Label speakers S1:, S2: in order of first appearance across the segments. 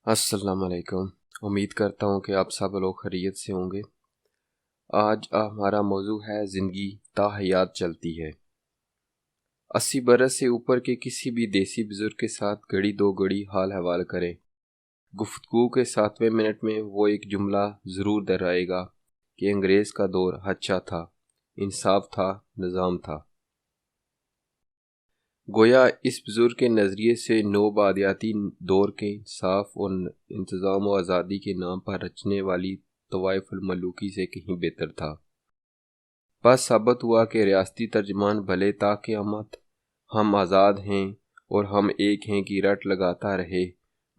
S1: अस्सलाम वालेकुम। उम्मीद करता हूँ कि आप सब लोग खैरियत से होंगे। आज हमारा मौजू है ज़िंदगी ताहयात चलती है। 80 बरस से ऊपर के किसी भी देसी बुजुर्ग के साथ घड़ी दो घड़ी हाल हवाल करें। गुफ्तगू के 7वें मिनट में वो एक जुमला ज़रूर दोहराएगा कि अंग्रेज़ का दौर अच्छा था, इंसाफ था, निज़ाम था। गोया इस बुजुर्ग के नज़रिए से नौबादियाती दौर के इंसाफ और इंतज़ाम व आज़ादी के नाम पर रचने वाली तवाइफुल मलूकी से कहीं बेहतर था। बस साबित हुआ कि रियासती तर्जमान भले ता क़यामत हम आज़ाद हैं और हम एक हैं की रट लगाता रहे,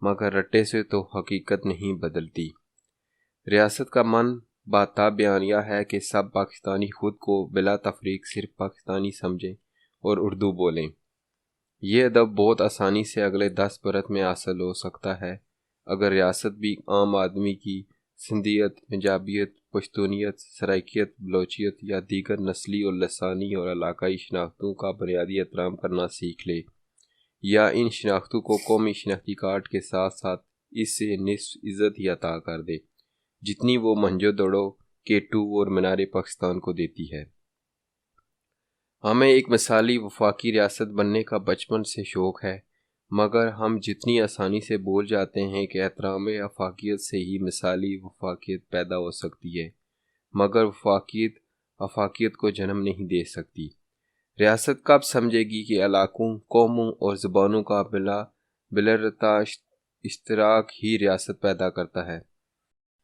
S1: मगर रट्टे से तो हकीकत नहीं बदलती। रियासत का मन बाता बयानिया है कि सब पाकिस्तानी खुद को बिला तफरीक सिर्फ पाकिस्तानी समझें और उर्दू बोलें। ये अदब बहुत आसानी से अगले 10 बरस में हासिल हो सकता है अगर रियासत भी आम आदमी की सिंधियत, पंजाबियत, पश्तूनियत, सराइकियत, बलोचियत या दीगर नस्ली और लसानी और इलाकाई शनाख्तों का बुनियादी एहतराम करना सीख ले, या इन शनाख्तों को कौमी शनाख्ती कार्ड के साथ साथ इससे निस्फ इज़्ज़त ही अता कर दे जितनी वो मंजो दड़ो K2 और मीनार पाकिस्तान को देती है। हमें एक मिसाली वफाकी रियासत बनने का बचपन से शौक़ है, मगर हम जितनी आसानी से भूल जाते हैं कि एहतराम अफाकियत से ही मिसाली वफाकियत पैदा हो सकती है, मगर वफाकियत अफाकियत को जन्म नहीं दे सकती। रियासत कब समझेगी कि इलाकों, कौमों और ज़बानों का बिलरता इश्तराक ही रियासत पैदा करता है।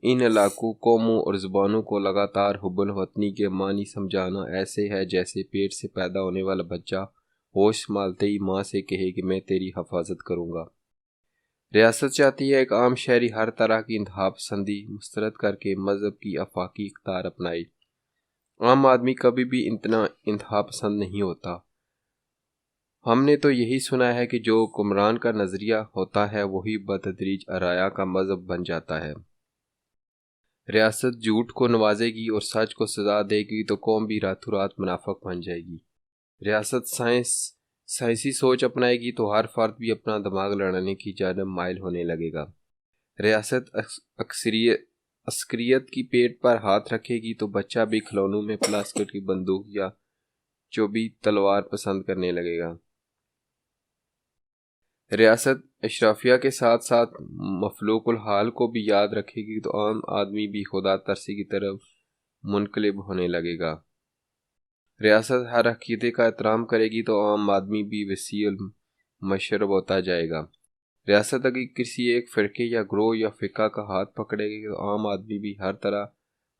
S1: इन इलाकों, कौमों और ज़बानों को लगातार हुब्बुल वतनी के मानी समझाना ऐसे है जैसे पेट से पैदा होने वाला बच्चा होश संभालते ही माँ से कहे कि मैं तेरी हिफाजत करूँगा। रियासत चाहती है एक आम शहरी हर तरह की इंतहा पसंदी मुस्तरद करके मज़हब की आफाकी इख्तियार अपनाए। आम आदमी कभी भी इतना इंतहा पसंद नहीं होता। हमने तो यही सुना है कि जो हुक्मरान का नज़रिया होता है वही बतदरीज अराया का मज़हब बन जाता है। रियासत झूठ को नवाजेगी और सच को सजा देगी तो कौम भी रातों रात मुनाफिक बन जाएगी। रियासत साइंसी सोच अपनाएगी तो हर फर्द भी अपना दिमाग लड़ाने की जानिब माइल होने लगेगा। रियासत अस्करियत की पेट पर हाथ रखेगी तो बच्चा भी खिलौनों में प्लास्टिक की बंदूक या चौबी तलवार पसंद करने लगेगा। रियासत अशराफिया के साथ साथ मफलूकुल हाल को भी याद रखेगी तो आम आदमी भी खुदा तरसी की तरफ मुनकलिब होने लगेगा। रियासत हर अकीदे का एहतराम करेगी तो आम आदमी भी वसील मशरब होता जाएगा। रियासत अगर किसी एक फ़िरके या ग्रोह या फ़िका का हाथ पकड़ेगी तो आम आदमी भी हर तरह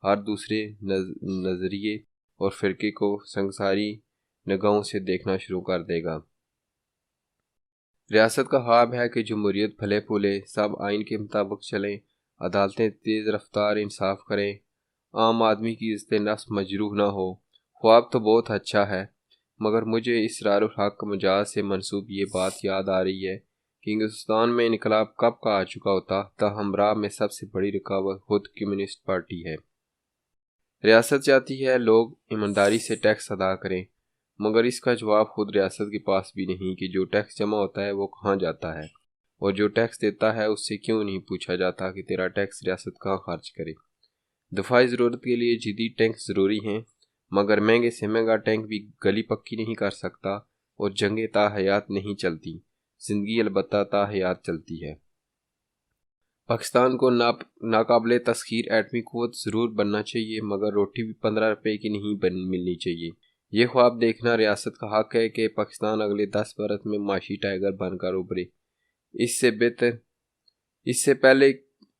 S1: हर दूसरे नज़रिए और फ़िरके को संसारी निगाहों से देखना शुरू कर देगा। रियासत का ख्वाब है कि जमहूरियत फले फूले, सब आइन के मुताबिक चलें, अदालतें तेज़ रफ्तार इंसाफ करें, आम आदमी की इज़्ज़त नफ्स मजरूह ना हो। ख्वाब तो बहुत अच्छा है, मगर मुझे इसरारुल हक मजाज से मंसूब ये बात याद आ रही है कि हिंदुस्तान में इनकलाब कब का आ चुका होता, हमरा में सबसे बड़ी रुकावट खुद कम्युनिस्ट पार्टी है। रियासत चाहती है लोग ईमानदारी से टैक्स अदा करें, मगर इसका जवाब खुद रियासत के पास भी नहीं कि जो टैक्स जमा होता है वो कहाँ जाता है, और जो टैक्स देता है उससे क्यों नहीं पूछा जाता कि तेरा टैक्स रियासत कहाँ खर्च करे। दफाई ज़रूरत के लिए जदीद टैंक ज़रूरी हैं, मगर महंगे से महंगा टैंक भी गली पक्की नहीं कर सकता और जंगें ताहयात नहीं चलती, ज़िंदगी अलबत्ता ताहयात चलती है। पाकिस्तान को नाकाबिले तस्खीर एटमी क़ुव्वत ज़रूर बनना चाहिए, मगर रोटी भी 15 रुपए की नहीं मिलनी चाहिए। ये ख्वाब देखना रियासत का हक है कि पाकिस्तान अगले 10 बरस में माशी टाइगर बनकर उभरे। इससे पहले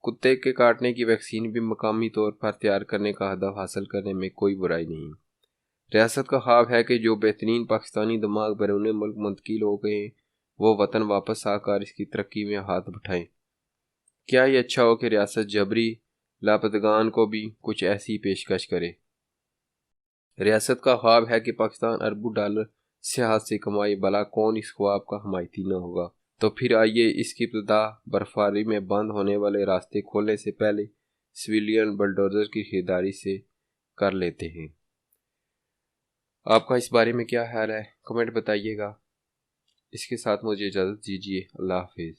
S1: कुत्ते के काटने की वैक्सीन भी मकामी तौर पर तैयार करने का हदफ हासिल करने में कोई बुराई नहीं। रियासत का ख्वाब है कि जो बेहतरीन पाकिस्तानी दिमाग बैरून मुल्क मुंतकिल हो गए वो वतन वापस आकर इसकी तरक्की में हाथ बटाएं। क्या ये अच्छा हो कि रियासत जबरी लापतगान को भी कुछ ऐसी पेशकश करे। रियासत का ख्वाब है कि पाकिस्तान अरबों डॉलर सियाहत से कमाए, भला कौन इस ख्वाब का हमायती न होगा। तो फिर आइए इसकी इब्तिदा बर्फबारी में बंद होने वाले रास्ते खोलने से पहले सिविलियन बुलडोजर की खरीदारी से कर लेते हैं। आपका इस बारे में क्या ख्याल है, कमेंट बताइएगा। इसके साथ मुझे इजाज़त दीजिए। अल्लाह हाफिज़।